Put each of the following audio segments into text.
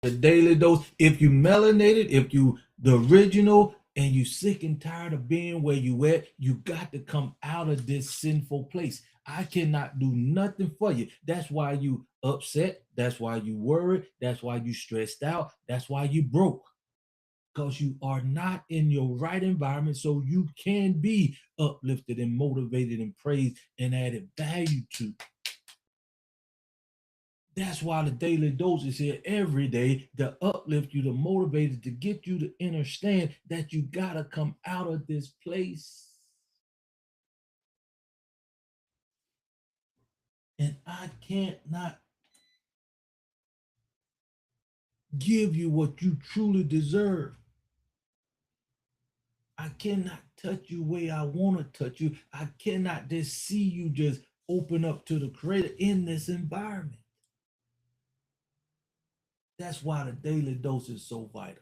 the daily dose. If you melanated, if you the original, and you sick and tired of being where you at, you got to come out of this sinful place. I cannot do nothing for you. That's why you upset. That's why you worried. That's why you stressed out. That's why you broke. Because you are not in your right environment, so you can be uplifted and motivated and praised and added value to. That's why the daily dose is here every day to uplift you, to motivate you, to get you to understand that you gotta come out of this place. And I can't not give you what you truly deserve. I cannot touch you where I want to touch you. I cannot just see you just open up to the creator in this environment. That's why the daily dose is so vital.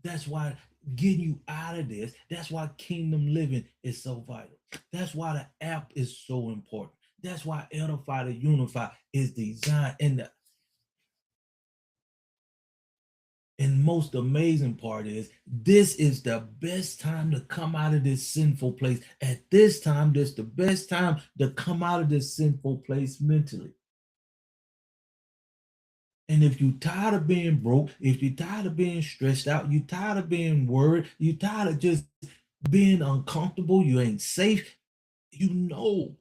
That's why getting you out of this, that's why kingdom living is so vital. That's why the app is so important. That's why Edify to Unify is designed. And most amazing part is this is the best time to come out of this sinful place. At this time, this the best time to come out of this sinful place mentally. And if you're tired of being broke, if you're tired of being stressed out, you're tired of being worried, you're tired of just being uncomfortable, you ain't safe, you know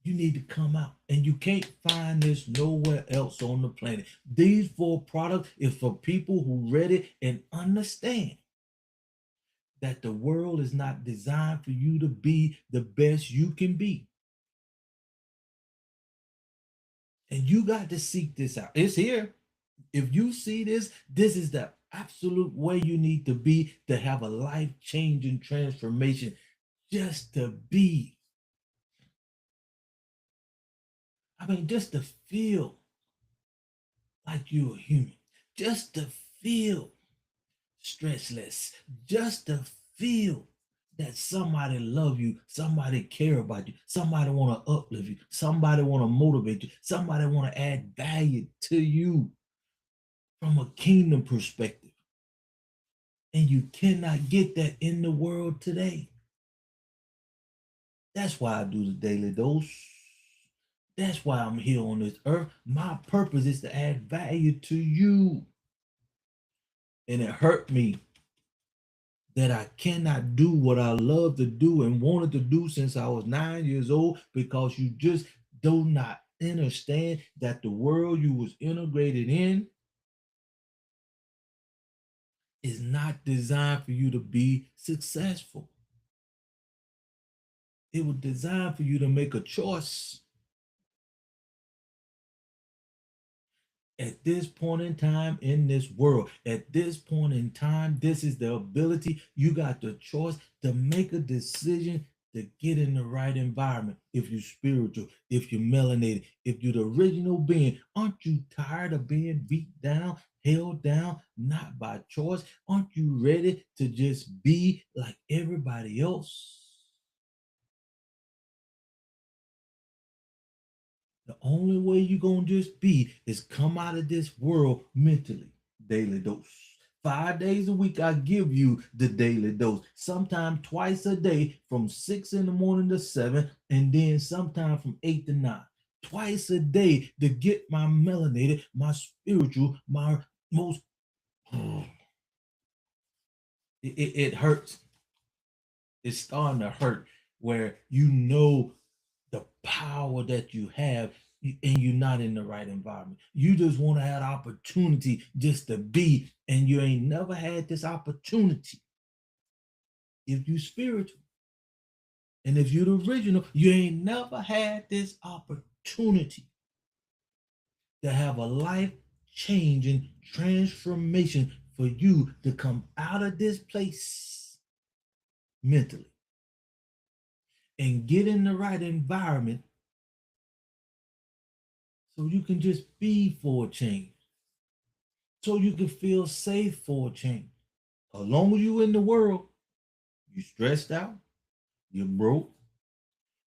you need to come out. And you can't find this nowhere else on the planet. These four products is for people who read it and understand that the world is not designed for you to be the best you can be. And you got to seek this out. It's here. If you see this, this is the absolute way you need to be to have a life changing transformation, just to be. I mean, just to feel like you're a human, just to feel stressless, just to feel that somebody love you, somebody care about you, somebody want to uplift you, somebody want to motivate you, somebody want to add value to you from a kingdom perspective. And you cannot get that in the world today. That's why I do the daily dose. That's why I'm here on this earth. My purpose is to add value to you. And it hurt me that I cannot do what I love to do and wanted to do since I was 9 years old, because you just do not understand that the world you was integrated in is not designed for you to be successful. It was designed for you to make a choice. At this point in time in this world, at this point in time, this is the ability. You got the choice to make a decision to get in the right environment. If you're spiritual, if you're melanated, if you're the original being, aren't you tired of being beat down, held down, not by choice? Aren't you ready to just be like everybody else? The only way you're going to just be is come out of this world mentally. Daily dose. 5 days a week, I give you the daily dose. Sometimes twice a day from 6 in the morning to 7, and then sometime from 8 to 9. Twice a day to get my melanated, my spiritual, my most. It hurts. It's starting to hurt where you know the power that you have, and you're not in the right environment. You just want to have opportunity just to be, and you ain't never had this opportunity. If you spiritual and if you're the original, you ain't never had this opportunity to have a life changing transformation for you to come out of this place mentally and get in the right environment so you can just be for a change, so you can feel safe for a change. As long as you in the world, you stressed out, you're broke,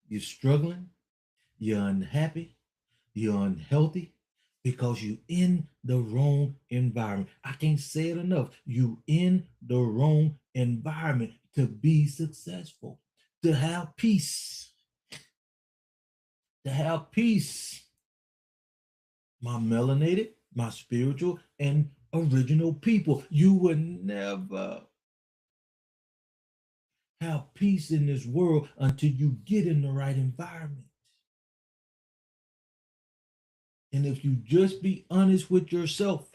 you're struggling, you're unhappy, you're unhealthy, because you in the wrong environment. I can't say it enough. You in the wrong environment to be successful, to have peace, to have peace. My melanated, my spiritual, and original people. You will never have peace in this world until you get in the right environment. And if you just be honest with yourself,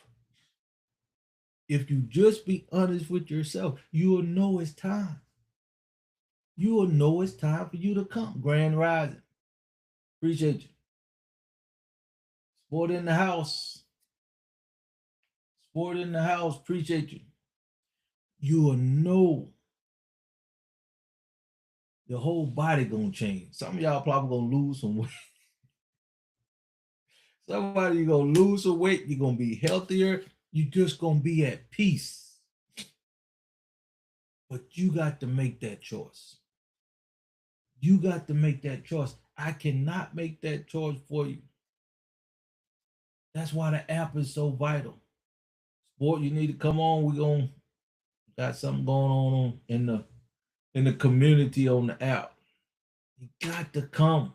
if you just be honest with yourself, you will know it's time. You will know it's time for you to come. Grand Rising. Appreciate you. Sport in the house. Sport in the house. Appreciate you. You will know your whole body gonna change. Some of y'all probably gonna lose some weight. Somebody you're gonna lose some weight. You're gonna be healthier. You're just gonna be at peace. But you got to make that choice. You got to make that choice. I cannot make that choice for you. That's why the app is so vital. Sport, you need to come on. We're gonna got something going on in the community on the app. You got to come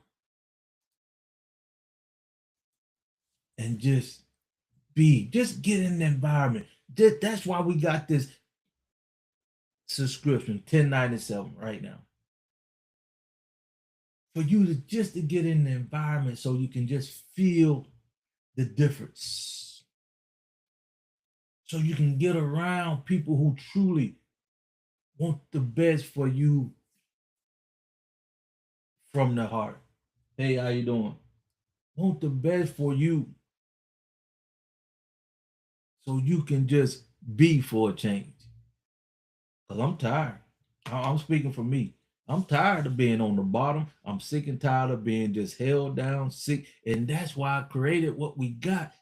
and just get in the environment. That's why we got this subscription, 1097 right now. For you to get in the environment so you can just feel the difference. So you can get around people who truly want the best for you from the heart. Hey, how you doing? Want the best for you so you can just be for a change. Because I'm tired. I'm speaking for me. I'm tired of being on the bottom. I'm sick and tired of being just held down, sick. And that's why I created what we got.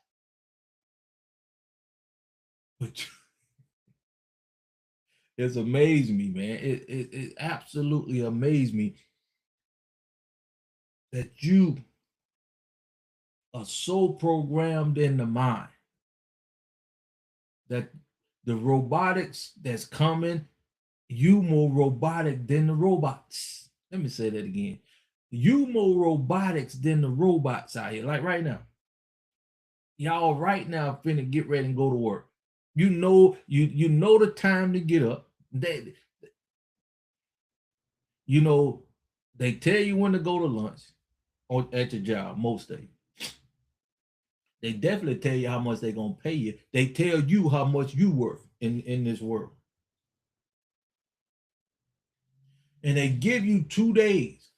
But it's amazed me, man. It absolutely amazed me that you are so programmed in the mind that the robotics that's coming, you more robotic than the robots. Let me say that again. You more robotics than the robots out here. Like right now, y'all right now finna get ready and go to work. You know the time to get up. You know they tell you when to go to lunch or at your job most days. They definitely tell you how much they're gonna pay you. They tell you how much you worth in this world. And they give you 2 days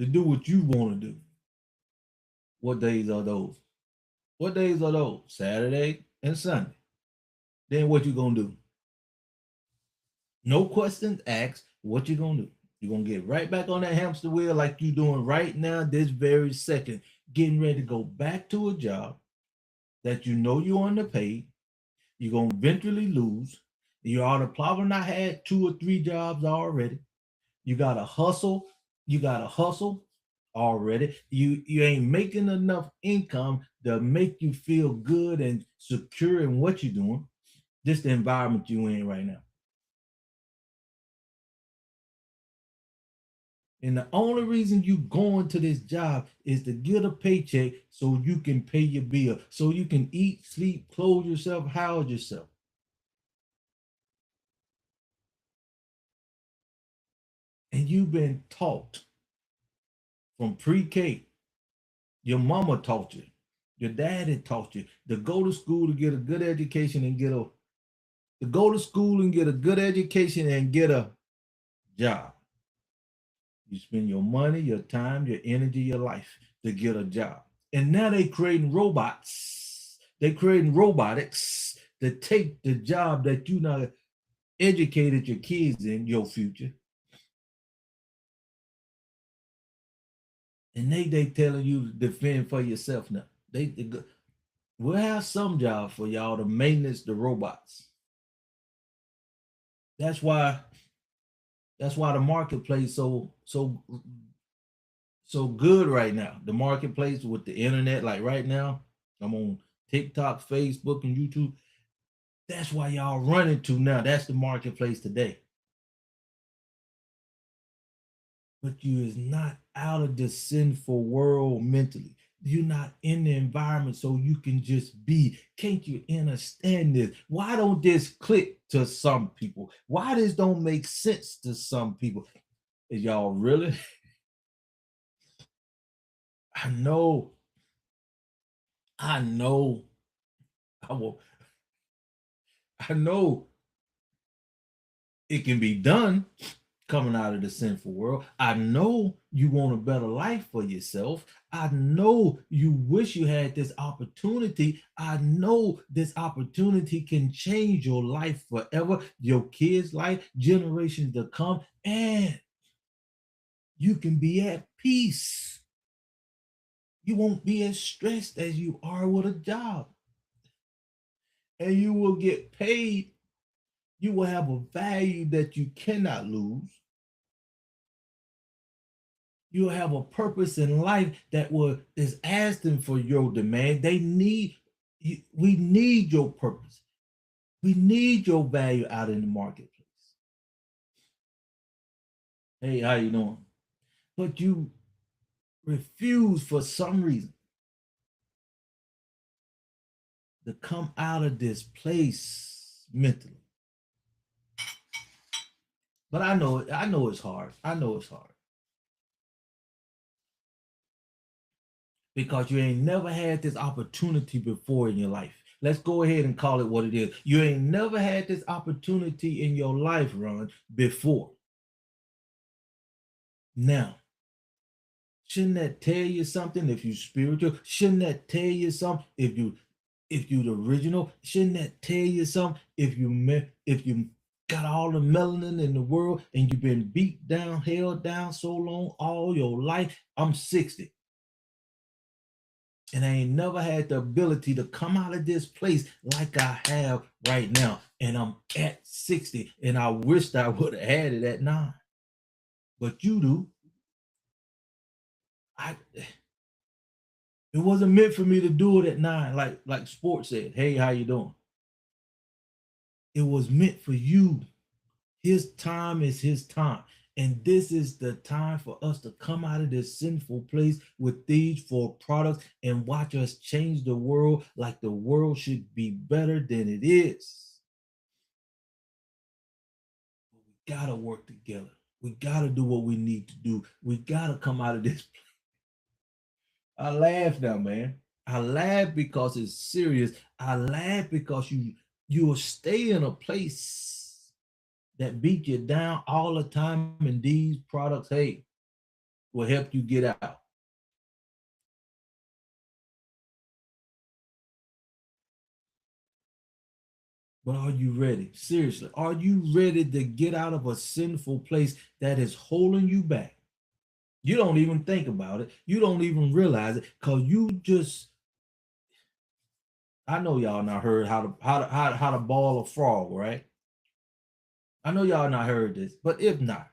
to do what you want to do. What days are those? What days are those? Saturday and Sunday. Then what you gonna do? No questions asked. What you gonna do? You're gonna get right back on that hamster wheel like you doing right now, this very second, getting ready to go back to a job that you know you're underpaid. You're gonna eventually lose. You ought to probably not had 2 or 3 jobs already. You gotta hustle. You gotta hustle already. You ain't making enough income to make you feel good and secure in what you're doing. Just the environment you in right now. And the only reason you going to this job is to get a paycheck so you can pay your bill, so you can eat, sleep, clothe yourself, house yourself. And you've been taught from pre-K. Your mama taught you. Your daddy taught you to go to school to get a good education and get a good education and get a job. You spend your money, your time, your energy, your life to get a job. And now they creating robots. They creating robotics to take the job that you not educated your kids in your future. And they telling you to defend for yourself now. We'll have some job for y'all to maintenance the robots. That's why the marketplace so good right now. The marketplace with the internet, like right now, I'm on TikTok, Facebook, and YouTube. That's why y'all running to now. That's the marketplace today. But you is not out of the sinful world mentally. You're not in the environment so you can just be. Can't you understand this? Why don't this click to some people? Why this don't make sense to some people? Is y'all really? I know. I know. I will. I know it can be done coming out of the sinful world. I know you want a better life for yourself. I know you wish you had this opportunity. I know this opportunity can change your life forever, your kids' life, generations to come, and you can be at peace. You won't be as stressed as you are with a job, and you will get paid. You will have a value that you cannot lose. You'll have a purpose in life that is asking for your demand. They need we need your purpose. We need your value out in the marketplace. Hey, how you doing? But you refuse for some reason to come out of this place mentally. But I know it's hard. I know it's hard. Because you ain't never had this opportunity before in your life. Let's go ahead and call it what it is. You ain't never had this opportunity in your life, Ron, before. Now, shouldn't that tell you something if you spiritual? Shouldn't that tell you something if you the original? Shouldn't that tell you something if you got all the melanin in the world and you've been beat down, held down so long all your life? I'm 60. And I ain't never had the ability to come out of this place like I have right now. And I'm at 60. And I wished I would have had it at 9. But you do. It wasn't meant for me to do it at 9, like sports said. Hey, how you doing? It was meant for you. His time is his time. And this is the time for us to come out of this sinful place with these 4 products and watch us change the world like the world should be better than it is. We gotta work together. We gotta do what we need to do. We gotta come out of this place. I laugh now, man. I laugh because it's serious. I laugh because you'll stay in a place that beat you down all the time, and these products, hey, will help you get out. But are you ready? Seriously, are you ready to get out of a sinful place that is holding you back? You don't even think about it. You don't even realize it because you just. I know y'all not heard how to ball a frog, right? I know y'all not heard this, but if not,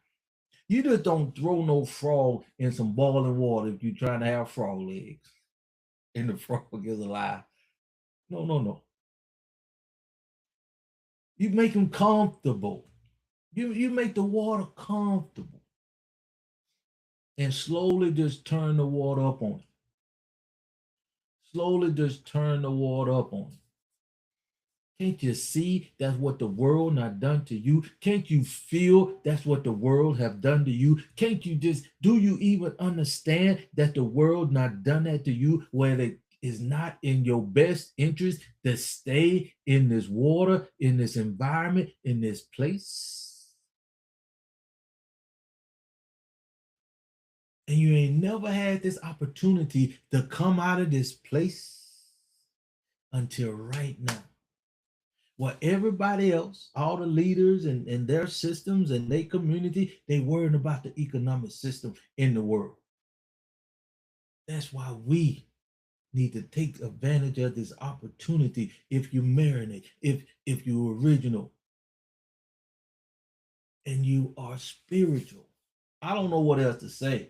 you just don't throw no frog in some boiling water if you're trying to have frog legs and the frog is alive. No, no, no. You make them comfortable. You make the water comfortable and slowly just turn the water up on it. Slowly just turn the water up on it. Can't you see that's what the world not done to you? Can't you feel that's what the world have done to you? Can't you just, do you even understand that the world not done that to you, where it is not in your best interest to stay in this water, in this environment, in this place? And you ain't never had this opportunity to come out of this place until right now. Well, everybody else, all the leaders and their systems and their community, they worrying about the economic system in the world. That's why we need to take advantage of this opportunity. If you marinate, if you're original and you are spiritual, I don't know what else to say.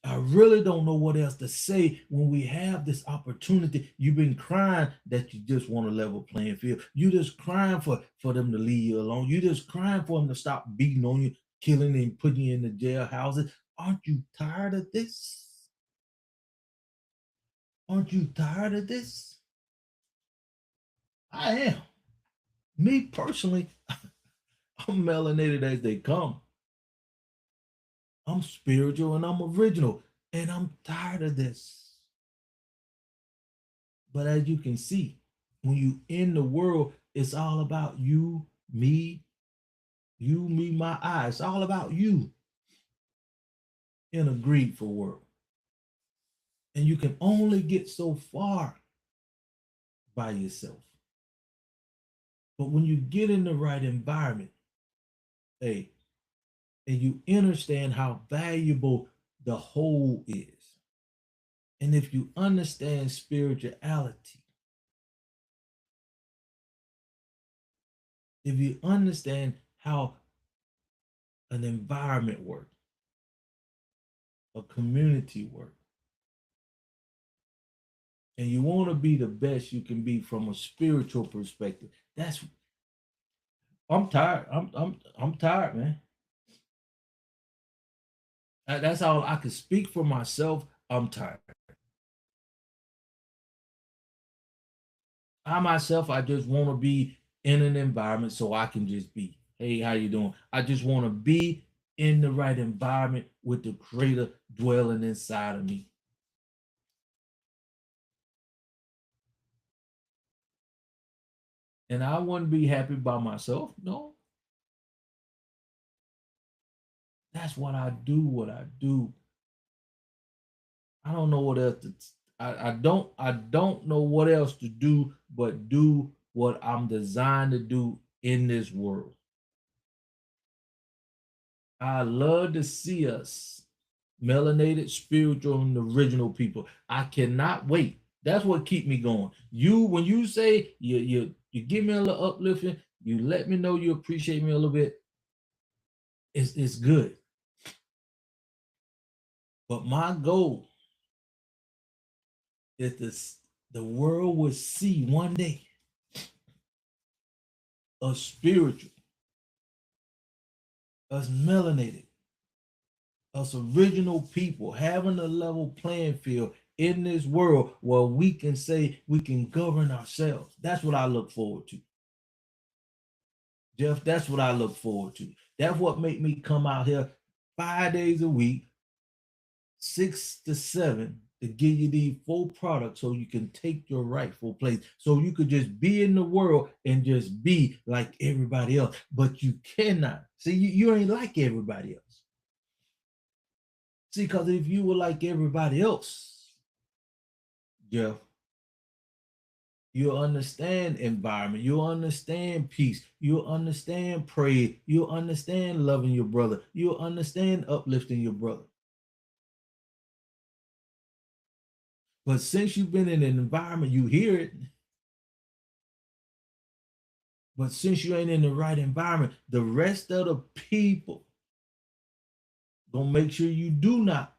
I really don't know what else to say when we have this opportunity. You've been crying that you just want a level playing field. You just crying for them to leave you alone. You just crying for them to stop beating on you, killing and putting you in the jailhouses. Aren't you tired of this? Aren't you tired of this? I am. Me personally, I'm melanated as they come. I'm spiritual and I'm original, and I'm tired of this. But as you can see, when you in the world, it's all about you, me, my I. It's all about you in a greedful world. And you can only get so far by yourself. But when you get in the right environment, hey, and you understand how valuable the whole is. And if you understand spirituality, if you understand how an environment works, a community works, and you want to be the best you can be from a spiritual perspective, that's I'm tired. I'm tired, man. That's all I can speak for myself. I'm tired. I myself, I just want to be in an environment so I can just be. Hey, how you doing? I just want to be in the right environment with the creator dwelling inside of me. And I wouldn't be happy by myself. No, that's what I do, what I do. I don't know what else to I don't know what else to do but do what I'm designed to do in this world. I love to see us melanated, spiritual, and original people. I cannot wait. That's what keep me going. You, when you say you give me a little uplifting, you let me know you appreciate me a little bit. It's good. But my goal is this: the world will see one day us spiritual, us melanated, us original people having a level playing field in this world where we can say we can govern ourselves. That's what I look forward to. Jeff, that's what I look forward to. That's what make me come out here 5 days a week, 6 to 7, to give you these full products so you can take your rightful place. So you could just be in the world and just be like everybody else. But you cannot. See, you ain't like everybody else. See, because if you were like everybody else, Jeff, you'll understand environment, you'll understand peace, you'll understand praise, you'll understand loving your brother, you'll understand uplifting your brother. But since you've been in an environment, you hear it. But since you ain't in the right environment, the rest of the people gonna make sure you do not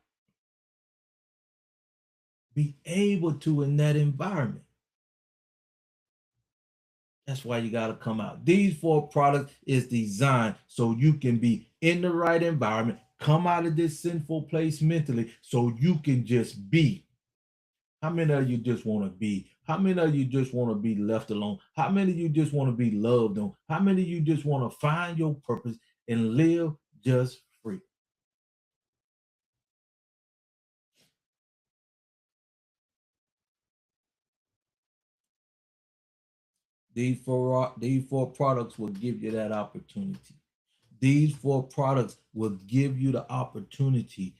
be able to in that environment. That's why you got to come out. These 4 products is designed so you can be in the right environment, come out of this sinful place mentally, so you can just be. How many of you just want to be? How many of you just want to be left alone? How many of you just want to be loved on? How many of you just want to find your purpose and live just free? These four products will give you that opportunity. These 4 products will give you the opportunity.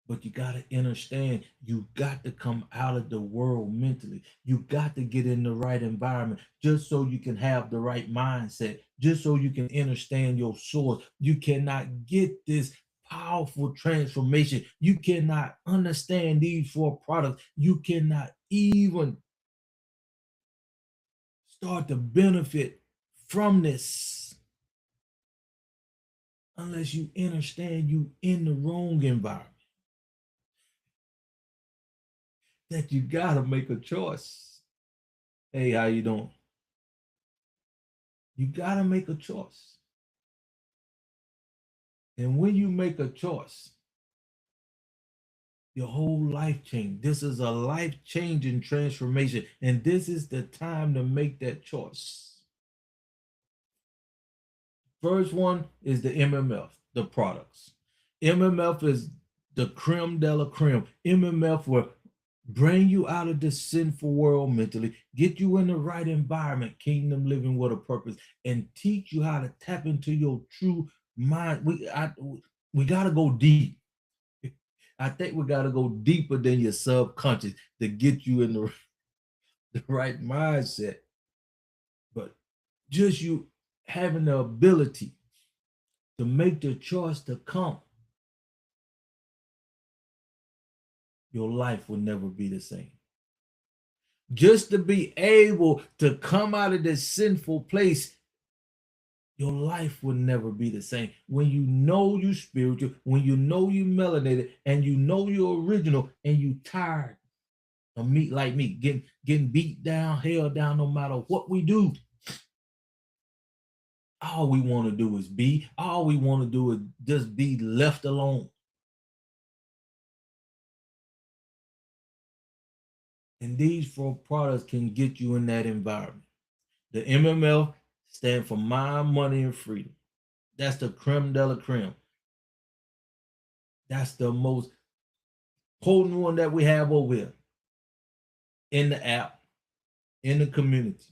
But you got to understand, you got to come out of the world mentally. You got to get in the right environment just so you can have the right mindset, just so you can understand your source. You cannot get this powerful transformation. You cannot understand these 4 products. You cannot even start to benefit from this unless you understand you in the wrong environment. That you gotta make a choice. Hey, how you doing? You gotta make a choice. And when you make a choice, your whole life change. This is a life-changing transformation. And this is the time to make that choice. First one is the MMF, the products. MMF is the creme de la creme. MMF will bring you out of this sinful world mentally, get you in the right environment, kingdom living with a purpose, and teach you how to tap into your true mind. We got to go deep. I think we got to go deeper than your subconscious to get you in the right mindset. But just you having the ability to make the choice to come, your life will never be the same. Just to be able to come out of this sinful place, your life will never be the same. When you know you spiritual, when you know you melanated, and you know you're original, and you tired of meat like me, getting beat down, held down, no matter what we do. All we want to do is be. All we want to do is just be left alone. And these 4 products can get you in that environment. The MML stand for Mind, Money, and Freedom. That's the creme de la creme. That's the most potent one that we have over here in the app, in the community.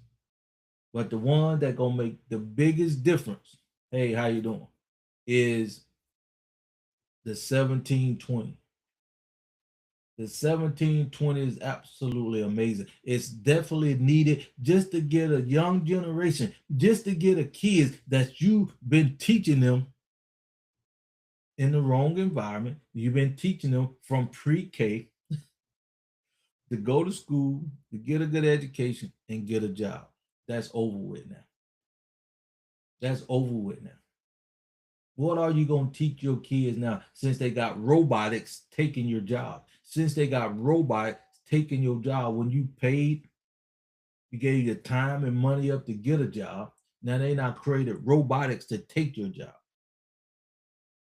But the one that gonna make the biggest difference, hey, how you doing, is the 1720. The 1720 is absolutely amazing. It's definitely needed just to get a young generation, just to get a kids that you've been teaching them in the wrong environment. You've been teaching them from pre-K to go to school, to get a good education, and get a job. That's over with now. That's over with now. What are you going to teach your kids now since they got robotics taking your job? Since they got robots taking your job when you paid, you gave your time and money up to get a job. Now they now created robotics to take your job.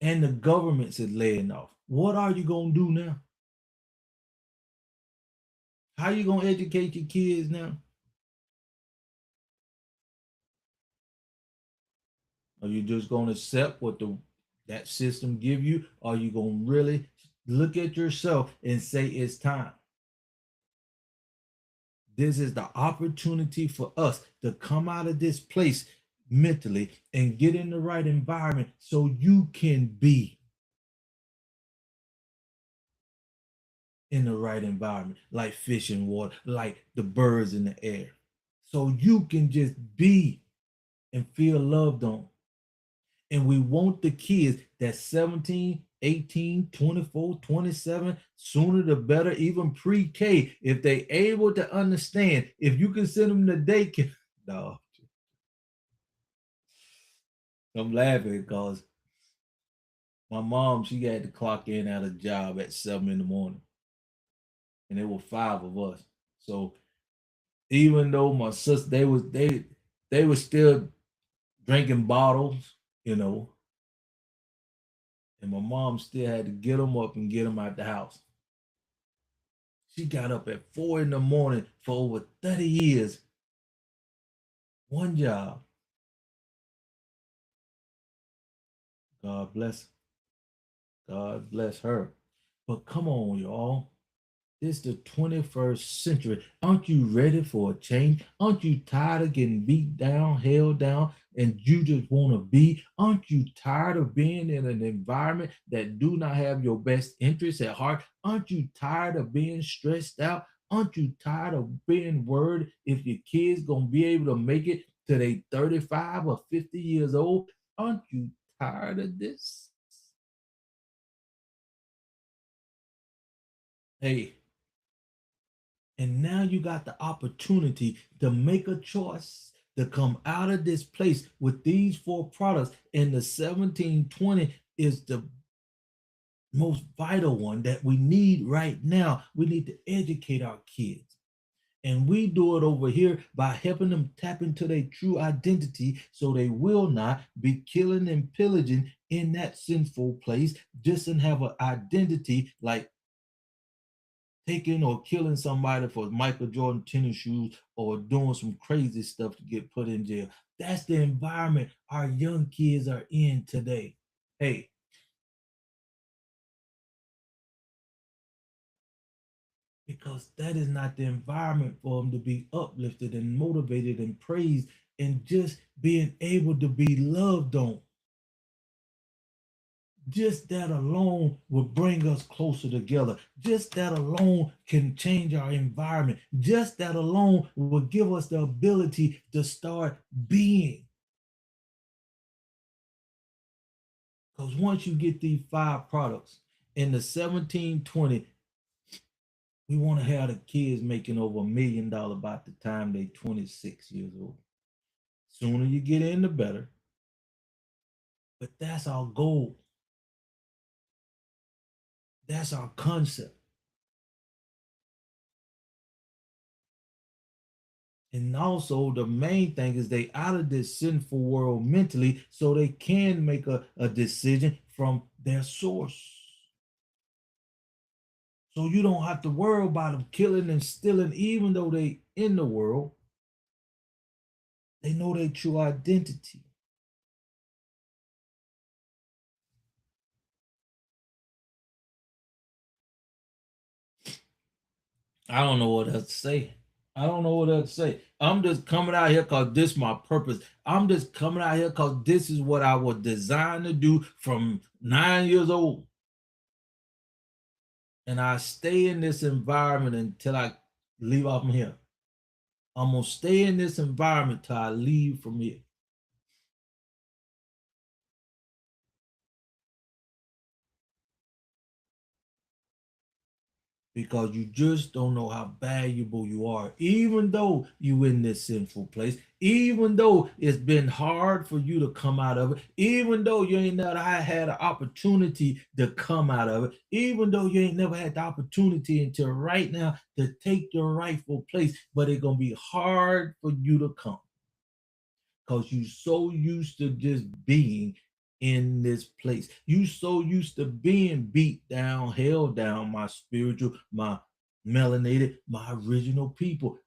And the government is laying off. What are you going to do now? How are you going to educate your kids now? Are you just going to accept what that system give you? Or are you going to really look at yourself and say it's time? This is the opportunity for us to come out of this place mentally and get in the right environment so you can be in the right environment, like fish in water, like the birds in the air. So you can just be and feel loved on. And we want the kids that 17, 18, 24, 27, sooner the better, even pre-K, if they able to understand, if you can send them to daycare. No, I'm laughing because my mom, she had to clock in at a job at 7 in the morning. And there were 5 of us. So even though my sister, they were still drinking bottles, you know, and my mom still had to get them up and get them out the house. She got up at 4 in the morning for over 30 years. One job. God bless. God bless her. But come on, y'all. It's the 21st century. Aren't you ready for a change? Aren't you tired of getting beat down, held down, and you just want to be? Aren't you tired of being in an environment that do not have your best interests at heart? Aren't you tired of being stressed out? Aren't you tired of being worried if your kids gonna be able to make it to they 35 or 50 years old? Aren't you tired of this? Hey, and now you got the opportunity to make a choice to come out of this place with these four products. And the 1720 is the most vital one that we need right now. We need to educate our kids. And we do it over here by helping them tap into their true identity so they will not be killing and pillaging in that sinful place, just and have an identity like taking or killing somebody for Michael Jordan tennis shoes or doing some crazy stuff to get put in jail. That's the environment our young kids are in today. Hey, because that is not the environment for them to be uplifted and motivated and praised and just being able to be loved on. Just that alone will bring us closer together. Just that alone can change our environment. Just that alone will give us the ability to start being. Because once you get these five products in the 1720, we want to have the kids making over $1 million by the time they're 26 years old. Sooner you get in, the better. But that's our goal. That's our concept. And also the main thing is they out of this sinful world mentally so they can make a decision from their source. So you don't have to worry about them killing and stealing, even though they in the world. They know their true identity. I don't know what else to say. I don't know what else to say. I'm just coming out here because this is my purpose. I'm just coming out here because this is what I was designed to do from 9 years old. And I stay in this environment until I leave off from here. I'm gonna stay in this environment till I leave from here. Because you just don't know how valuable you are, even though you in this sinful place, even though it's been hard for you to come out of it, even though you ain't never had an opportunity to come out of it, even though you ain't never had the opportunity until right now to take your rightful place, but it's gonna be hard for you to come because you so used to just being in this place. You so used to being beat down, held down, my spiritual, my melanated, my original people.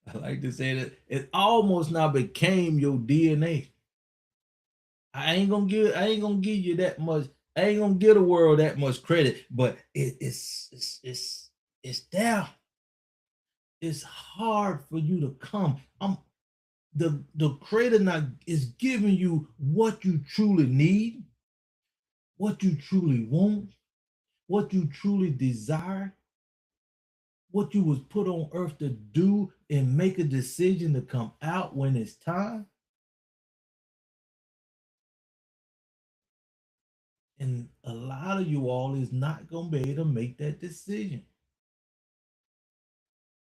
I like to say that it almost now became your DNA. I ain't gonna give you that much. I ain't gonna give the world that much credit, but it's there. It's hard for you to come. The creator now is giving you what you truly need, what you truly want, what you truly desire, what you was put on earth to do and make a decision to come out when it's time. And a lot of you all is not gonna be able to make that decision.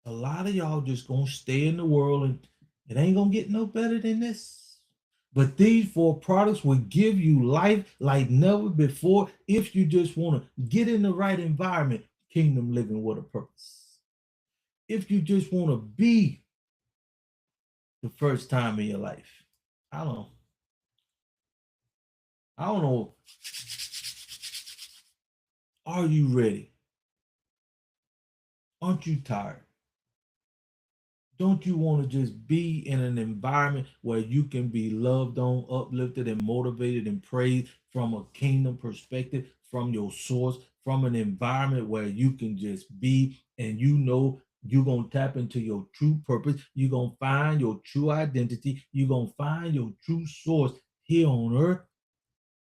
A lot of y'all just gonna stay in the world and it ain't gonna get no better than this. But these four products will give you life like never before if you just want to get in the right environment, kingdom living with a purpose. If you just want to be the first time in your life. I don't know. I don't know. Are you ready? Aren't you tired? Don't you want to just be in an environment where you can be loved on, uplifted, and motivated and praised from a kingdom perspective, from your source, from an environment where you can just be and you know you're going to tap into your true purpose. You're going to find your true identity. You're going to find your true source here on earth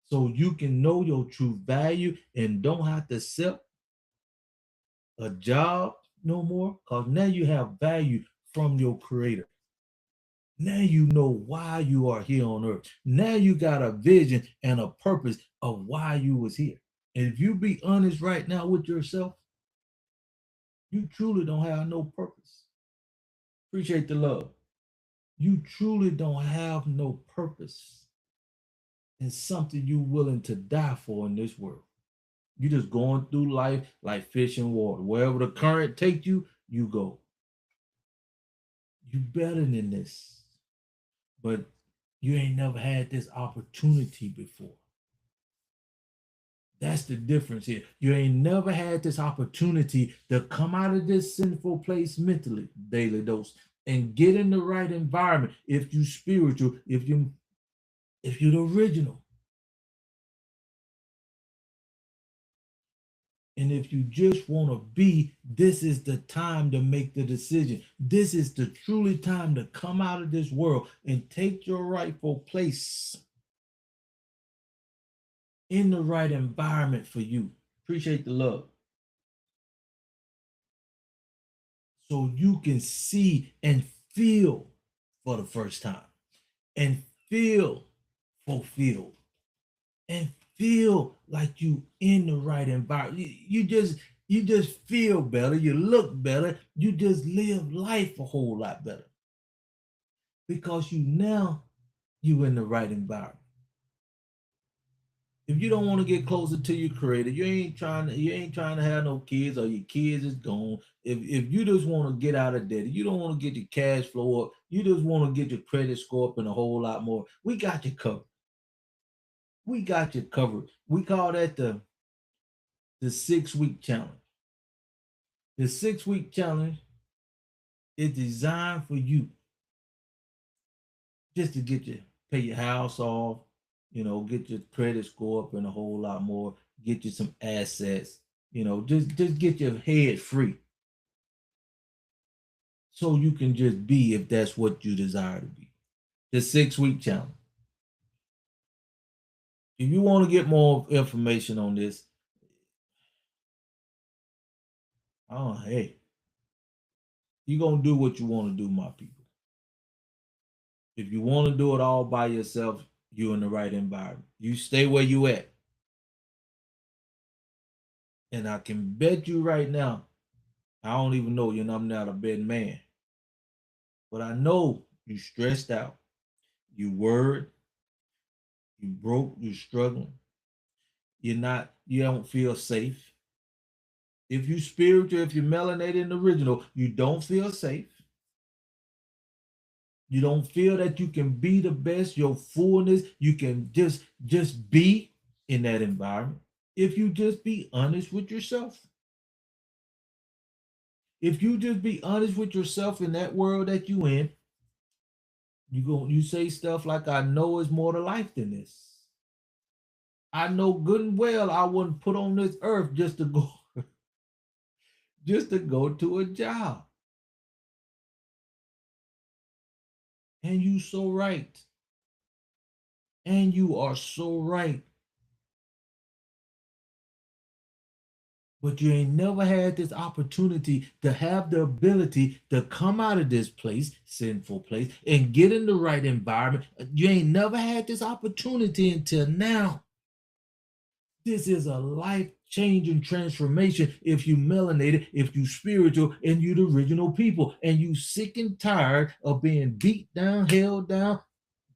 so you can know your true value and don't have to accept a job no more because now you have value from your creator. Now you know why you are here on earth. Now you got a vision and a purpose of why you was here. And if you be honest right now with yourself, You truly don't have no purpose. Appreciate the love. You truly don't have no purpose in something you're willing to die for in this world. You just going through life like fish in water. Wherever the current take you, you go. You better than this. But you ain't never had this opportunity before. That's the difference here. You ain't never had this opportunity to come out of this sinful place mentally, daily dose, and get in the right environment. If you spiritual, if you're the original. And if you just want to be, this is the time to make the decision. This is the truly time to come out of this world and take your rightful place in the right environment for you. Appreciate the love. So you can see and feel for the first time and feel fulfilled and feel like you in the right environment. You just feel better, you look better, you just live life a whole lot better because you in the right environment. If you don't want to get closer to your creator, you ain't trying to have no kids or your kids is gone. If you just want to get out of debt, you don't want to get your cash flow up, you just want to get your credit score up and a whole lot more, we got you covered. We got you covered. We call that the 6-week challenge. The 6-week challenge is designed for you just to get you pay your house off, get your credit score up and a whole lot more, get you some assets, just get your head free. So you can just be if that's what you desire to be. The 6-week challenge. If you want to get more information on this, hey, you're gonna do what you want to do, my people. If you want to do it all by yourself, you're in the right environment. You stay where you at. And I can bet you right now, I don't even know you're not a bad man. But I know you stressed out, you worried, you broke, you struggling. You don't feel safe. If you spiritual, if you're melanated and original, you don't feel safe. You don't feel that you can be the best, your fullness, you can just be in that environment. If you just be honest with yourself. If you just be honest with yourself in that world that you in, you say stuff like, I know it's more to life than this. I know good and well I wasn't put on this earth just to go just to go to a job. And you so right. And you are so right. But you ain't never had this opportunity to have the ability to come out of this place, sinful place, and get in the right environment. You ain't never had this opportunity until now. This is a life-changing transformation if you melanated, if you spiritual, and you the original people, and you sick and tired of being beat down, held down,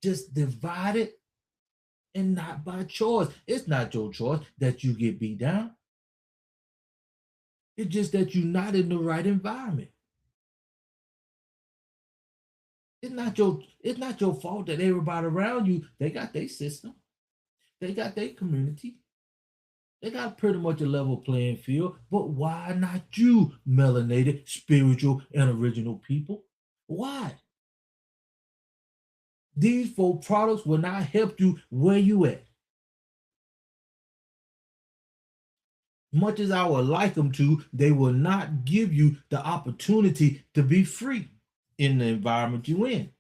just divided, and not by choice. It's not your choice that you get beat down. It's just that you're not in the right environment. It's not your fault that everybody around you, they got their system, they got their community. They got pretty much a level playing field, but why not you, melanated, spiritual, and original people? Why? These four products will not help you where you at. Much as I would like them to, they will not give you the opportunity to be free in the environment you're in.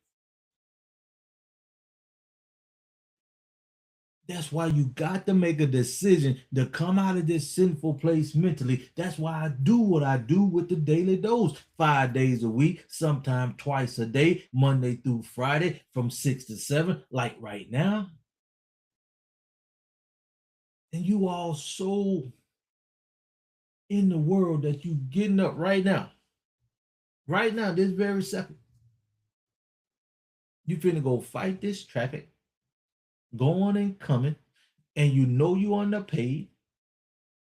That's why you got to make a decision to come out of this sinful place mentally. That's why I do what I do with the daily dose 5 days a week, sometimes twice a day, Monday through Friday from 6 to 7, like right now. And you all so in the world that you getting up right now, this very second, you finna go fight this traffic, going and coming, and you know you underpaid,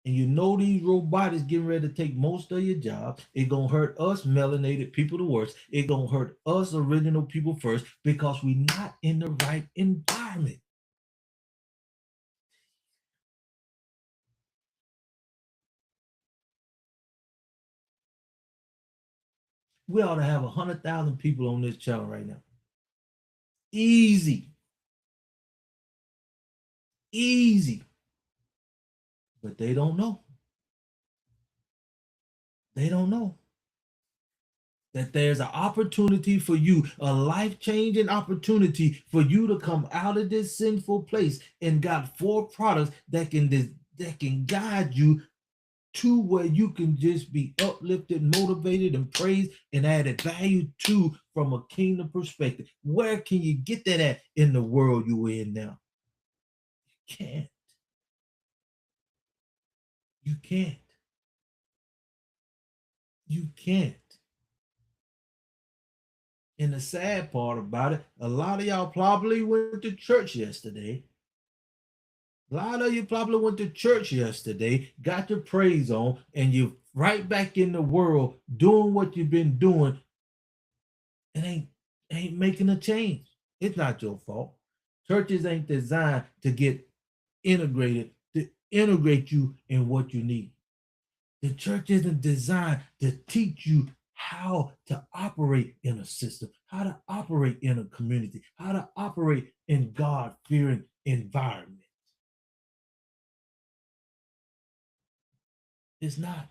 and you know these robotics getting ready to take most of your job. It gonna hurt us melanated people the worst. It gonna hurt us original people first because we not in the right environment. We ought to have 100,000 people on this channel right now. Easy, easy. But they don't know. They don't know that there's an opportunity for you, a life-changing opportunity for you to come out of this sinful place, and got four products that can guide you to where you can just be uplifted, motivated, and praised and added value to from a kingdom perspective. Where can you get that at in the world you're in now? You can't. You can't. You can't. And the sad part about it, a lot of y'all probably went to church yesterday. A lot of you probably went to church yesterday, got your praise on, and you're right back in the world doing what you've been doing and ain't making a change. It's not your fault. Churches ain't designed to get integrated, to integrate you in what you need. The church isn't designed to teach you how to operate in a system, how to operate in a community, how to operate in God-fearing environment. It's not.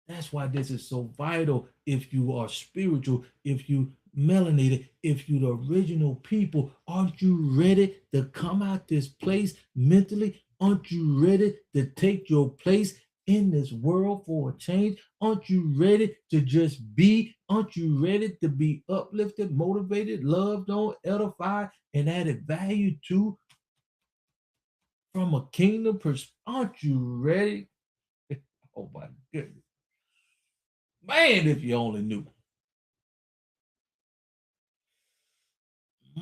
That's why this is so vital. If you are spiritual, if you melanated, if you the original people, aren't you ready to come out this place mentally? Aren't you ready to take your place in this world for a change? Aren't you ready to just be? Aren't you ready to be uplifted, motivated, loved on, edified, and added value to from a kingdom perspective? Aren't you ready? Oh my goodness. Man, if you only knew.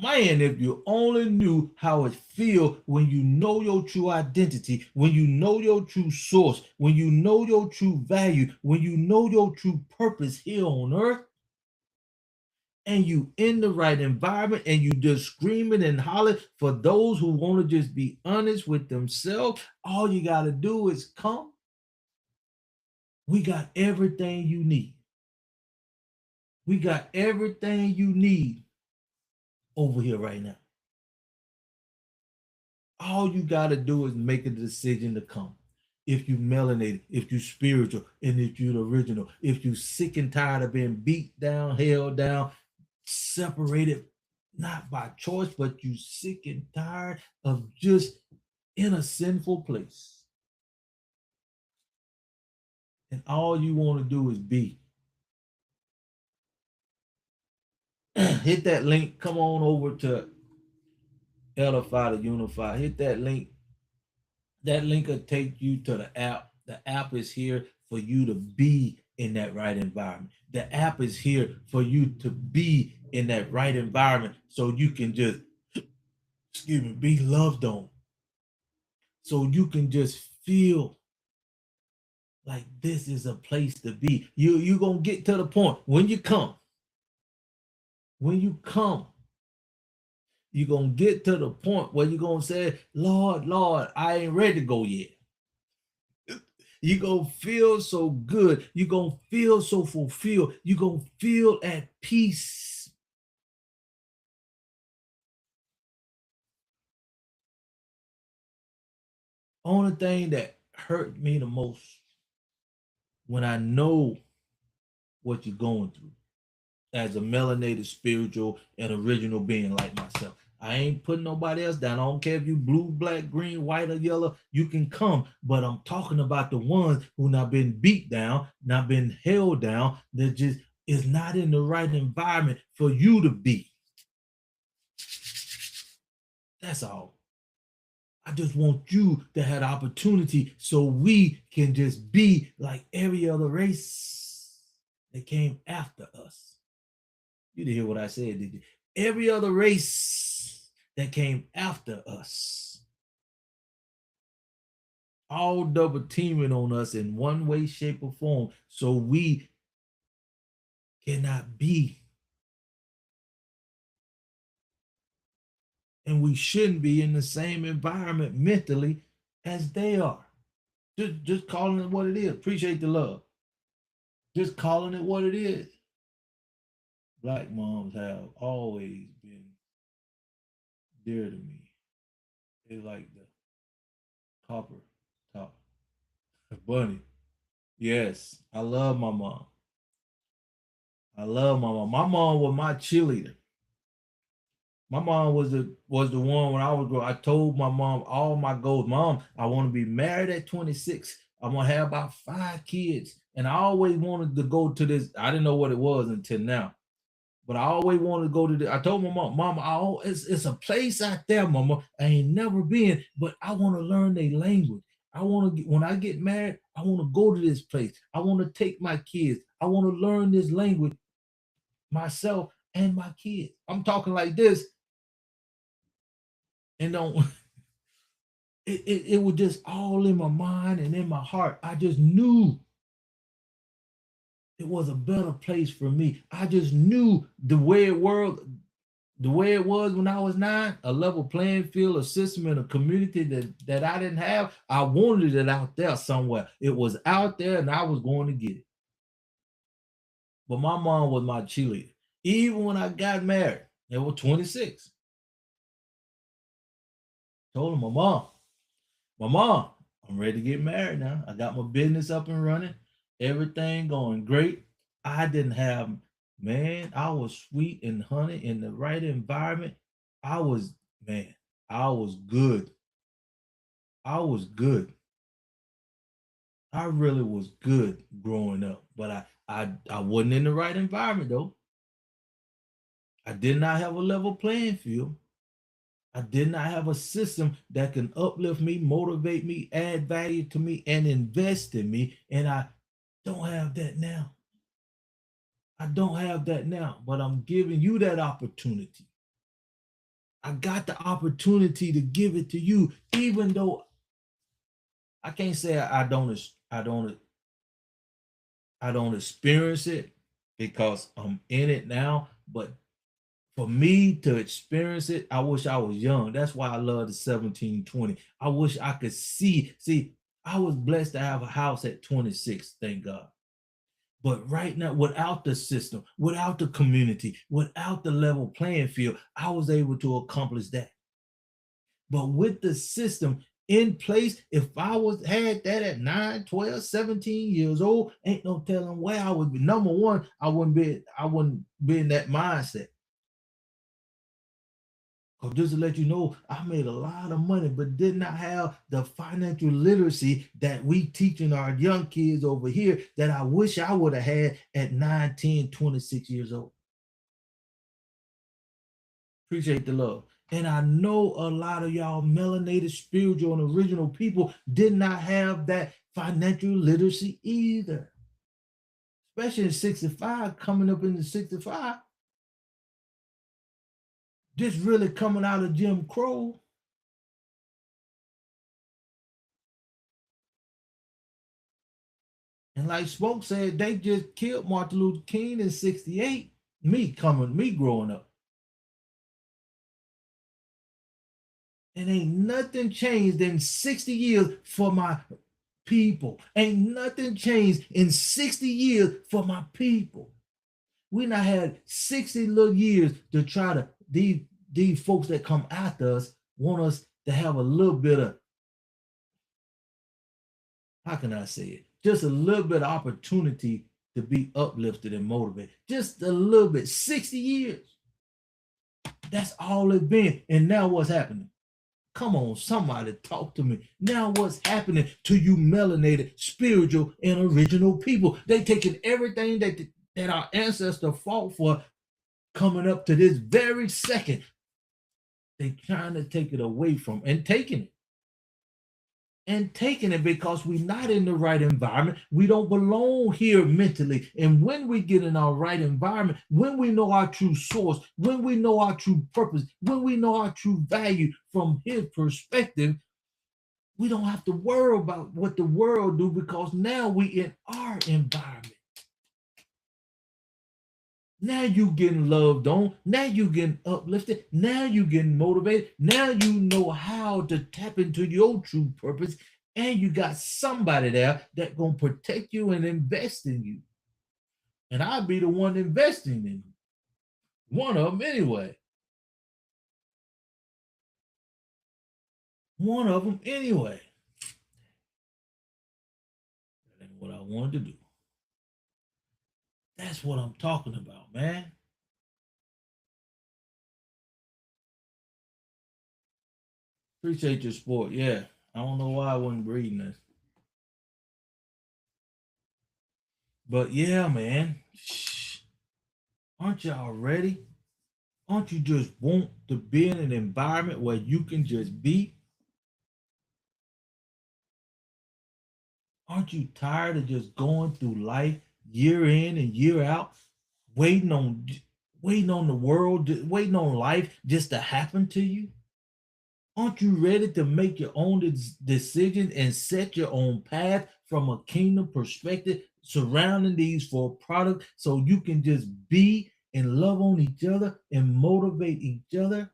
Man, if you only knew how it feels when you know your true identity, when you know your true source, when you know your true value, when you know your true purpose here on earth, and you in the right environment and you just screaming and hollering for those who want to just be honest with themselves, all you got to do is come. We got everything you need. We got everything you need over here right now. All you got to do is make a decision to come. If you melanated, if you spiritual, and if you the original, if you sick and tired of being beat down, held down, separated, not by choice, but you sick and tired of just in a sinful place. And all you want to do is be. Hit that link. Come on over to Edify to Unify. Hit that link. That link will take you to the app. The app is here for you to be in that right environment. The app is here for you to be in that right environment so you can just, excuse me, be loved on. So you can just feel like this is a place to be. You're going to get to the point when you come. When you come, you're going to get to the point where you're going to say, Lord, Lord, I ain't ready to go yet. You're going to feel so good. You're going to feel so fulfilled. You're going to feel at peace. Only thing that hurt me the most when I know what you're going through as a melanated, spiritual, and original being like myself. I ain't putting nobody else down. I don't care if you blue, black, green, white, or yellow. You can come, but I'm talking about the ones who not been beat down, not been held down. That just is not in the right environment for you to be. That's all. I just want you to have the opportunity so we can just be like every other race that came after us. You didn't hear what I said, did you? Every other race that came after us, all double teaming on us in one way, shape, or form, so we cannot be, and we shouldn't be in the same environment mentally as they are. Just calling it what it is. Appreciate the love. Just calling it what it is. Black moms have always been dear to me. They like the copper top. Bunny. Yes, I love my mom. I love my mom. My mom was my cheerleader. My mom was the one when I was growing. I told my mom all my goals. Mom, I want to be married at 26. I want to have about 5 kids. And I always wanted to go to this. I didn't know what it was until now. But I always wanted to go to the. I told my mom, Mama, it's a place out there, Mama. I ain't never been, but I want to learn their language. I want to when I get married, I want to go to this place. I want to take my kids. I want to learn this language myself and my kids. I'm talking like this, and don't it was just all in my mind and in my heart. I just knew it was a better place for me. I just knew the way it was when I was 9, a level playing field, a system, and a community that I didn't have. I wanted it out there somewhere. It was out there, and I was going to get it. But my mom was my cheerleader. Even when I got married, they were 26. Told her, Mom, I'm ready to get married now. I got my business up and running, everything going great. I didn't have, man, I was sweet and honey in the right environment. I was, man, I was good. I was good. I really was good growing up, but I wasn't in the right environment though. I did not have a level playing field. I did not have a system that can uplift me, motivate me, add value to me, and invest in me. And I don't have that now. I don't have that now, but I'm giving you that opportunity. I got the opportunity to give it to you, even though I can't say I don't experience it because I'm in it now. But for me to experience it, I wish I was young. That's why I love the 1720. I wish I could see. See, I was blessed to have a house at 26, thank God. But right now, without the system, without the community, without the level playing field, I was able to accomplish that. But with the system in place, if I was had that at 9, 12, 17 years old, ain't no telling where I would be. Number one, I wouldn't be in that mindset. Because just to let you know, I made a lot of money, but did not have the financial literacy that we teaching our young kids over here that I wish I would have had at 9, 10, 26 years old. Appreciate the love. And I know a lot of y'all melanated, spiritual, and original people did not have that financial literacy either. Especially in 65, coming up into 65. Just really coming out of Jim Crow. And like Smoke said, they just killed Martin Luther King in 68. Me growing up. And ain't nothing changed in 60 years for my people. Ain't nothing changed in 60 years for my people. We not had 60 little years to try to, these folks that come after us want us to have a little bit of, how can I say it? Just a little bit of opportunity to be uplifted and motivated. Just a little bit. 60 years. That's all it's been. And now what's happening? Come on, somebody talk to me. Now what's happening to you melanated, spiritual, and original people? They taking everything that our ancestors fought for coming up to this very second. They trying to take it away from and taking it. and taking it because we're not in the right environment. We don't belong here mentally. And when we get in our right environment, when we know our true source, when we know our true purpose, when we know our true value from his perspective, we don't have to worry about what the world do because now we in our environment. Now you getting loved on. Now you getting uplifted. Now you getting motivated. Now you know how to tap into your true purpose. And you got somebody there that gonna protect you and invest in you. And I'll be the one investing in you. One of them anyway. One of them anyway. That ain't what I wanted to do. That's what I'm talking about, man. Appreciate your support. Yeah. I don't know why I wasn't reading this. But yeah, man. Shh. Aren't y'all ready? Aren't you just want to be in an environment where you can just be? Aren't you tired of just going through life year in and year out, waiting on waiting on the world, waiting on life just to happen to you? Aren't you ready to make your own decision and set your own path from a kingdom perspective surrounding these four products so you can just be and love on each other and motivate each other?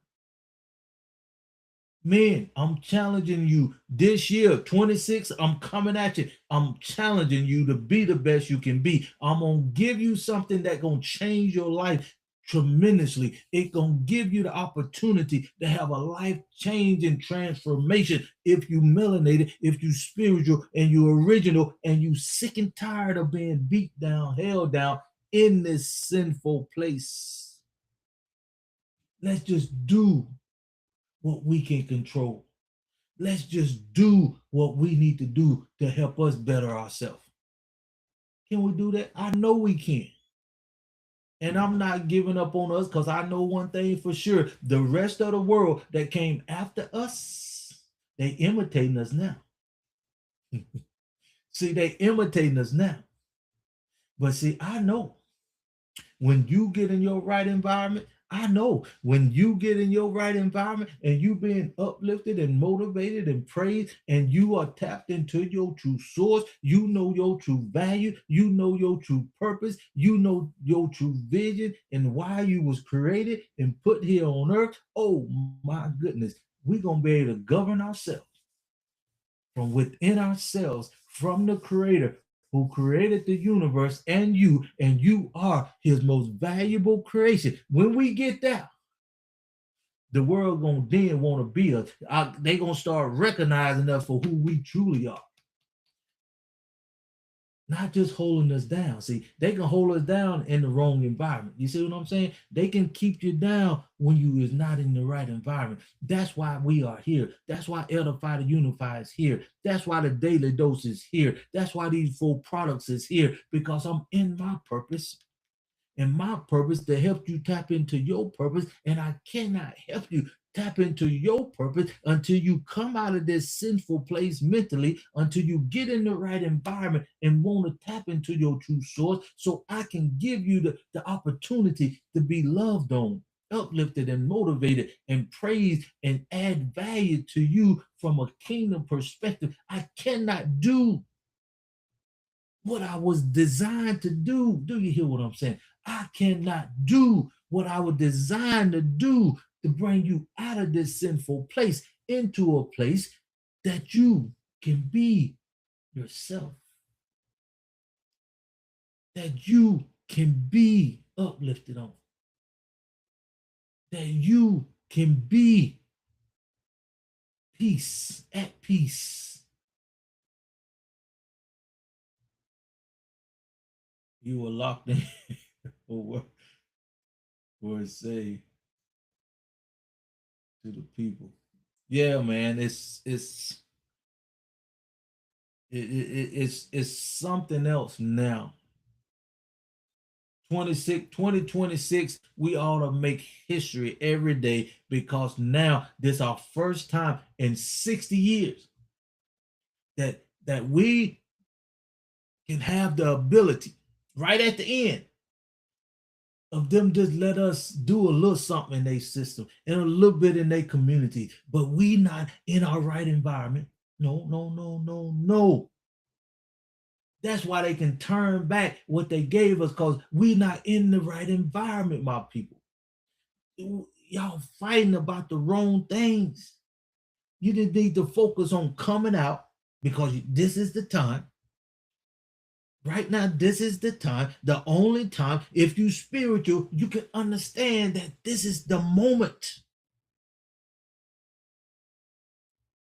Man, I'm challenging you this year, 26. I'm coming at you. I'm challenging you to be the best you can be. I'm gonna give you something that gonna change your life tremendously. It gonna give you the opportunity to have a life change and transformation if you melanated, if you spiritual and you original, and you sick and tired of being beat down, held down in this sinful place. Let's just do what we can control. Let's just do what we need to do to help us better ourselves. Can we do that? I know we can. And I'm not giving up on us because I know one thing for sure. The rest of the world that came after us, they imitating us now. See, they imitating us now. But see, I know when you get in your right environment, I know when you get in your right environment and you being uplifted and motivated and praised, and you are tapped into your true source, you know your true value, you know your true purpose, you know your true vision and why you was created and put here on earth. Oh my goodness, we're gonna be able to govern ourselves from within ourselves, from the creator who created the universe and you are his most valuable creation. When we get that, the world gonna then want to be us. They gonna start recognizing us for who we truly are, not just holding us down. See, they can hold us down in the wrong environment. You see what I'm saying? They can keep you down when you is not in the right environment. That's why we are here. That's why Edify to Unify is here. That's why the Daily Dose is here. That's why these four products is here, because I'm in my purpose. And my purpose to help you tap into your purpose. And I cannot help you tap into your purpose until you come out of this sinful place mentally, until you get in the right environment and want to tap into your true source, so I can give you the opportunity to be loved on, uplifted and motivated and praised and add value to you from a kingdom perspective. I cannot do what I was designed to do. Do you hear what I'm saying? I cannot do what I was designed to do to bring you out of this sinful place into a place that you can be yourself, that you can be uplifted on, that you can be peace, at peace. You were locked in for what say to the people. Yeah, man, it's something else now. 2026, we ought to make history every day because now this our first time in 60 years that we can have the ability right at the end of them just let us do a little something in their system and a little bit in their community, but we not in our right environment. No, no, no, no, no. That's why they can turn back what they gave us because we not in the right environment, my people. Y'all fighting about the wrong things. You just need to focus on coming out because this is the time. Right now, this is the time, the only time. If you spiritual, you can understand that this is the moment.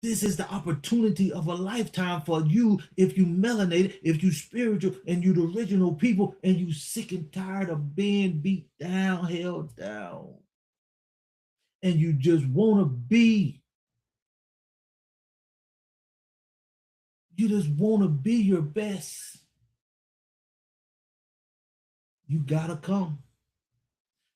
This is the opportunity of a lifetime for you if you melanated, if you spiritual, and you the original people, and you sick and tired of being beat down, held down, and you just want to be. You just want to be your best. You gotta come.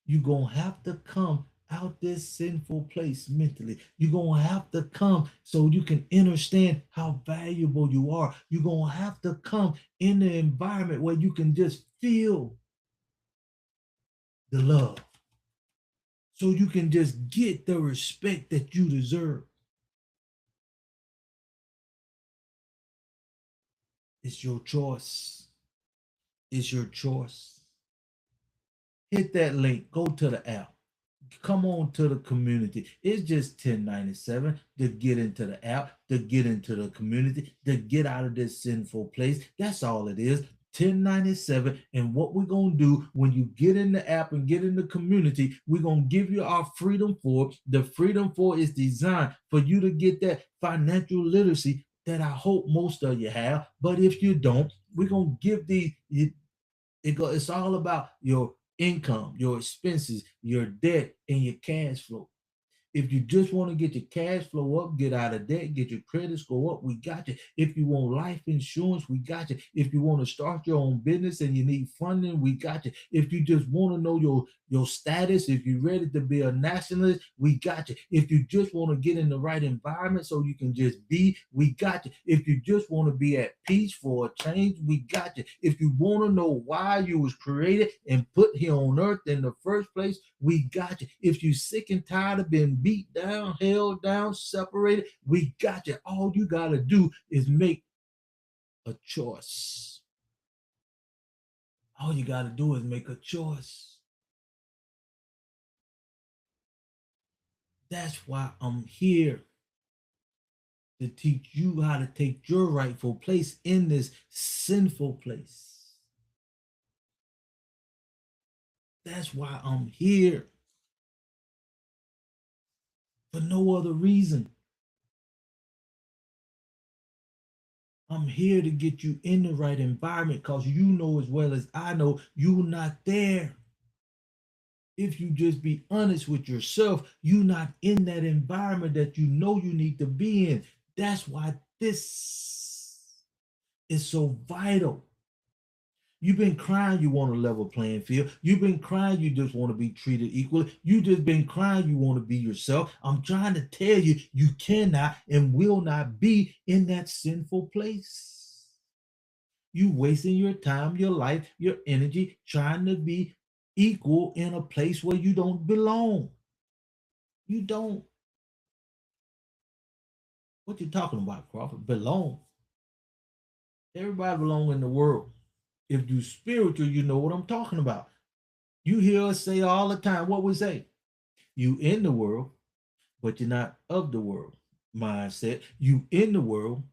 You're going to have to come out this sinful place mentally. You're going to have to come so you can understand how valuable you are. You're going to have to come in the environment where you can just feel the love. So you can just get the respect that you deserve. It's your choice. It's your choice. Hit that link. Go to the app. Come on to the community. It's just $10.97 to get into the app, to get into the community, to get out of this sinful place. That's all it is. $10.97. And what we're going to do when you get in the app and get in the community, we're going to give you our Freedom 4. The Freedom 4 is designed for you to get that financial literacy that I hope most of you have. But if you don't, we're going to give these. It's all about your income, your expenses, your debt, and your cash flow. If you just want to get your cash flow up, get out of debt, get your credit score up, we got you. If you want life insurance, we got you. If you want to start your own business and you need funding, we got you. If you just want to know your status, if you're ready to be a nationalist, we got you. If you just want to get in the right environment so you can just be, we got you. If you just want to be at peace for a change, we got you. If you want to know why you was created and put here on earth in the first place, we got you. If you're sick and tired of being beat down, held down, separated, we got you. All you got to do is make a choice. All you got to do is make a choice. That's why I'm here to teach you how to take your rightful place in this sinful place. That's why I'm here. For no other reason. I'm here to get you in the right environment because you know as well as I know you're not there. If you just be honest with yourself, you're not in that environment that you know you need to be in. That's why this is so vital. You've been crying you want a level playing field. You've been crying you just want to be treated equally. You just been crying you want to be yourself. I'm trying to tell you, you cannot and will not be in that sinful place. You wasting your time, your life, your energy trying to be equal in a place where you don't belong. You don't. What you talking about, Crawford? Belong. Everybody belong in the world. If you spiritual, you know what I'm talking about. You hear us say all the time, what we say? You in the world, but you're not of the world. Mindset. You in the world,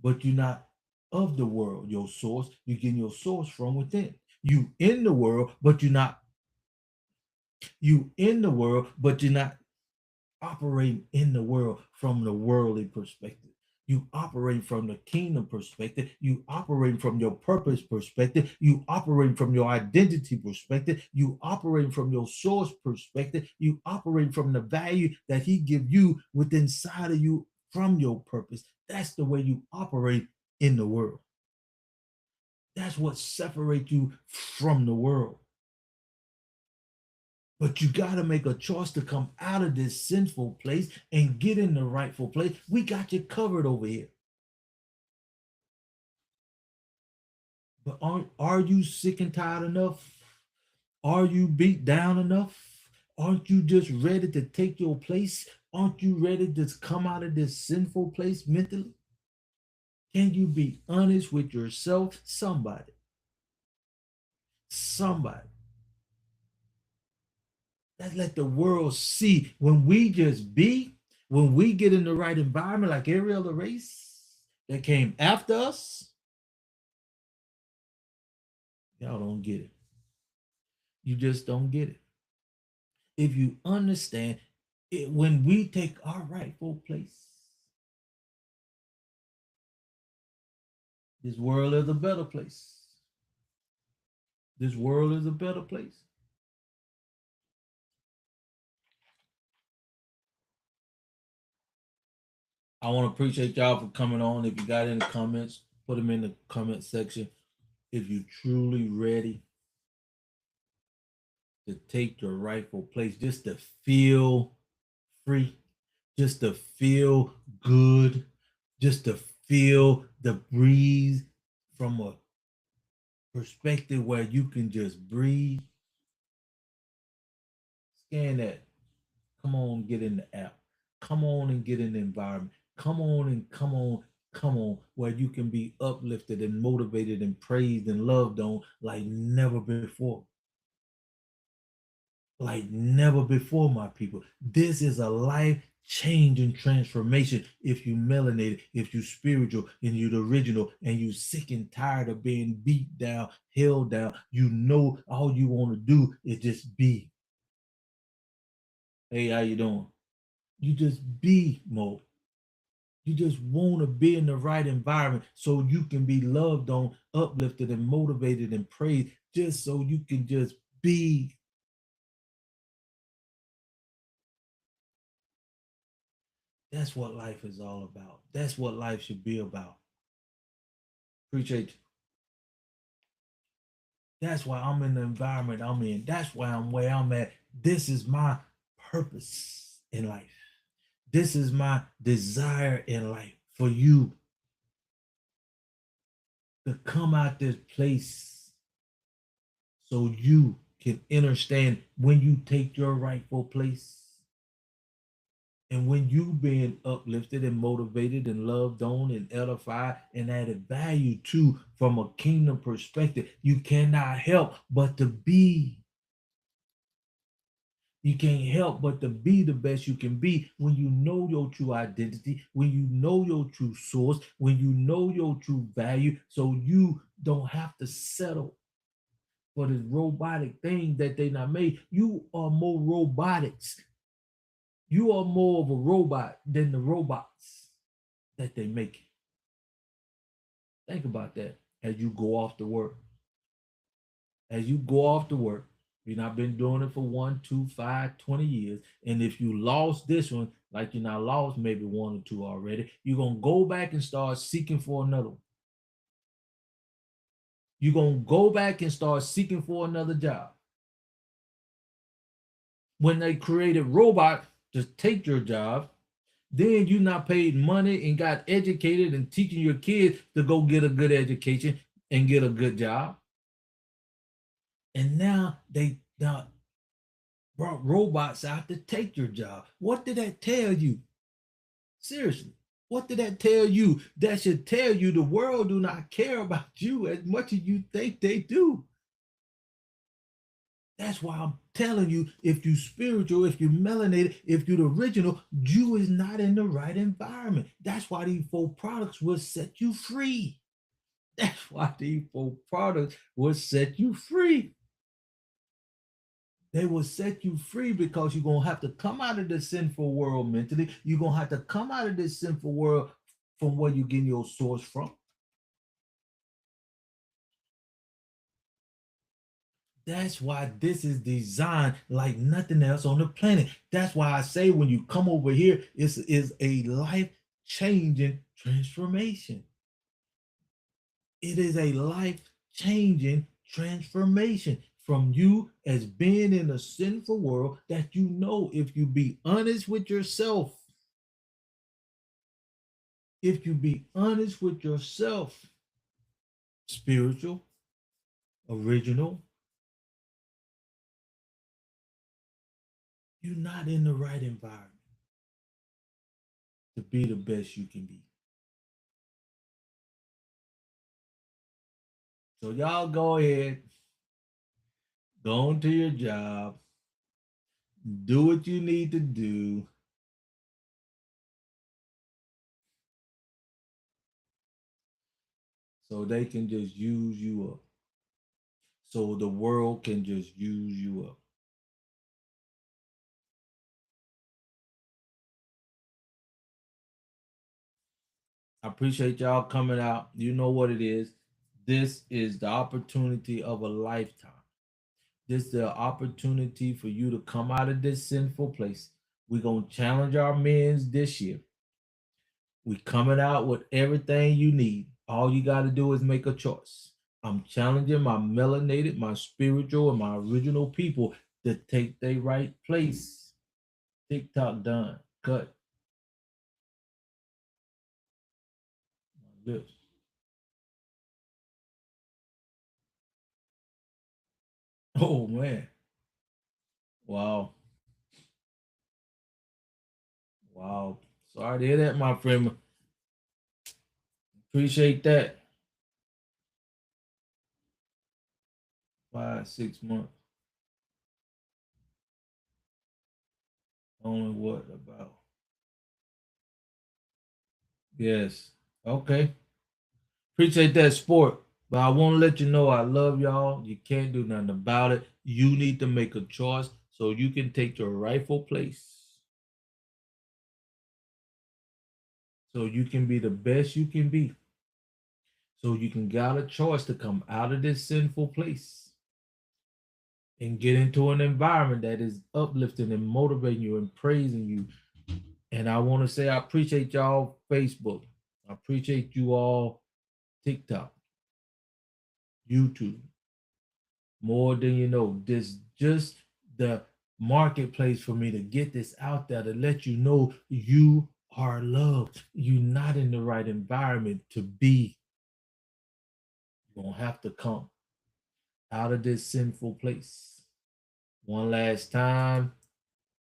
but you're not of the world. Your source, you're getting your source from within. You in the world, but you're not. You in the world, but you're not operating in the world from the worldly perspective. You operate from the kingdom perspective. You operate from your purpose perspective. You operate from your identity perspective. You operate from your source perspective. You operate from the value that he give you within inside of you from your purpose. That's the way you operate in the world. That's what separates you from the world. But you got to make a choice to come out of this sinful place and get in the rightful place. We got you covered over here. But are you sick and tired enough? Are you beat down enough? Aren't you just ready to take your place? Aren't you ready to come out of this sinful place mentally? Can you be honest with yourself? Somebody. Somebody. Let's let the world see when we just be, when we get in the right environment, like every other race that came after us, y'all don't get it. You just don't get it. If you understand it, when we take our rightful place, this world is a better place. This world is a better place. I want to appreciate y'all for coming on. If you got any comments, put them in the comment section. If you truly ready to take your rightful place, just to feel free, just to feel good, just to feel the breeze from a perspective where you can just breathe. Scan that. Come on, get in the app. Come on and get in the environment. Come on and come on, where you can be uplifted and motivated and praised and loved on like never before. Like never before, my people. This is a life changing transformation. If you melanated, if you spiritual, and you the original, and you sick and tired of being beat down, held down, you know all you want to do is just be. Hey, how you doing? You just be, Mo. You just want to be in the right environment so you can be loved on, uplifted, and motivated and praised, just so you can just be. That's what life is all about. That's what life should be about. Appreciate you. That's why I'm in the environment I'm in. That's why I'm where I'm at. This is my purpose in life. This is my desire in life for you to come out this place so you can understand when you take your rightful place. And when you being uplifted and motivated and loved on and edified and added value to from a kingdom perspective, you cannot help but to be. You can't help but to be the best you can be when you know your true identity, when you know your true source, when you know your true value, so you don't have to settle for this robotic thing that they not made. You are more robotics. You are more of a robot than the robots that they make. Think about that as you go off to work. As you go off to work, you've not been doing it for 1, 2, 5, 20 years. And if you lost this one, like you now lost maybe 1 or 2 already, you're gonna go back and start seeking for another one. You're gonna go back and start seeking for another job. When they created robot to take your job, then you not paid money and got educated and teaching your kids to go get a good education and get a good job. And now they now brought robots out to take your job. What did that tell you? Seriously, what did that tell you? That should tell you the world do not care about you as much as you think they do. That's why I'm telling you, if you spiritual, if you melanated, if you the original, you is not in the right environment. That's why these 4 products will set you free. That's why these 4 products will set you free. They will set you free because you're going to have to come out of the sinful world mentally. You're going to have to come out of this sinful world from where you're getting your source from. That's why this is designed like nothing else on the planet. That's why I say when you come over here, it is a life changing transformation. It is a life changing transformation from you as being in a sinful world that you know if you be honest with yourself, if you be honest with yourself, spiritual, original, you're not in the right environment to be the best you can be. So y'all go ahead, go on to your job, do what you need to do, so they can just use you up. So the world can just use you up. I appreciate y'all coming out. You know what it is. This is the opportunity of a lifetime. This is the opportunity for you to come out of this sinful place. We're going to challenge our men's this year. We coming out with everything you need. All you got to do is make a choice. I'm challenging my melanated, my spiritual, and my original people to take their right place. TikTok done. Cut. My lips. Oh man. Wow. Wow. Sorry to hear that, my friend. Appreciate that. 5, 6 months. Only what about? Yes. Okay. Appreciate that sport. But I want to let you know I love y'all. You can't do nothing about it. You need to make a choice so you can take your rightful place. So you can be the best you can be. So you can got a choice to come out of this sinful place and get into an environment that is uplifting and motivating you and praising you. And I want to say I appreciate y'all Facebook. I appreciate you all TikTok, YouTube. More than you know. This just the marketplace for me to get this out there to let you know you are loved. You're not in the right environment to be. You're gonna have to come out of this sinful place. One last time,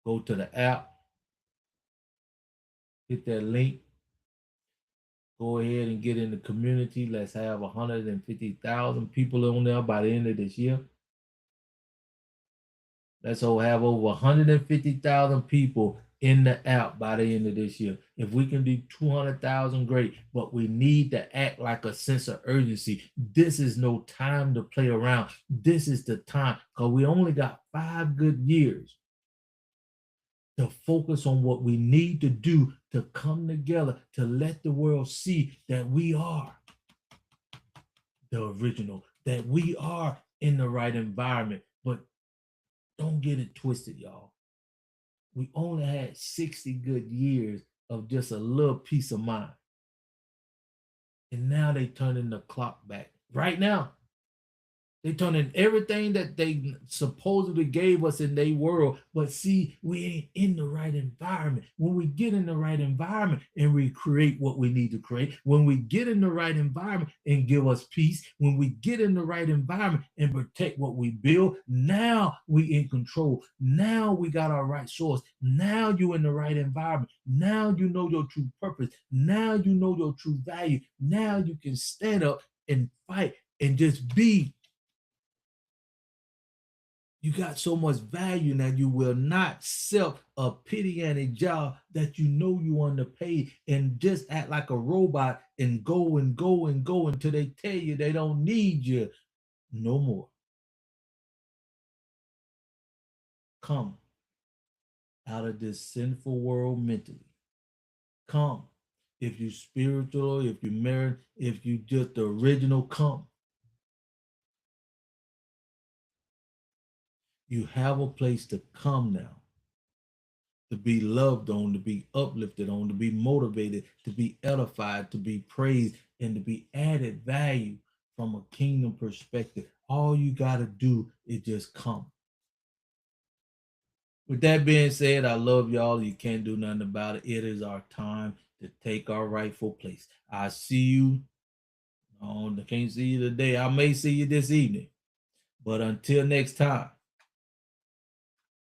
go to the app, hit that link, go ahead and get in the community. Let's have 150,000 people on there by the end of this year. Let's have over 150,000 people in the app by the end of this year. If we can do 200,000, great. But we need to act like a sense of urgency. This is no time to play around. This is the time because we only got 5 good years to focus on what we need to do to come together to let the world see that we are the original, that we are in the right environment. But don't get it twisted, y'all. We only had 60 good years of just a little peace of mind. And now they turning the clock back right now. They turning everything that they supposedly gave us in their world, but see, we ain't in the right environment. When we get in the right environment and we create what we need to create, when we get in the right environment and give us peace, when we get in the right environment and protect what we build, now we in control. Now we got our right source. Now you in the right environment. Now you know your true purpose. Now you know your true value. Now you can stand up and fight and just be. You got so much value now. You will not self a pity and a job that you know you underpaid and just act like a robot and go and go and go until they tell you they don't need you no more. Come out of this sinful world mentally. Come. If you spiritual, if you married, if you just the original, come. You have a place to come now, to be loved on, to be uplifted on, to be motivated, to be edified, to be praised, and to be added value from a kingdom perspective. All you got to do is just come. With that being said, I love y'all. You can't do nothing about it. It is our time to take our rightful place. I see you. Oh, I can't see you today. I may see you this evening. But until next time.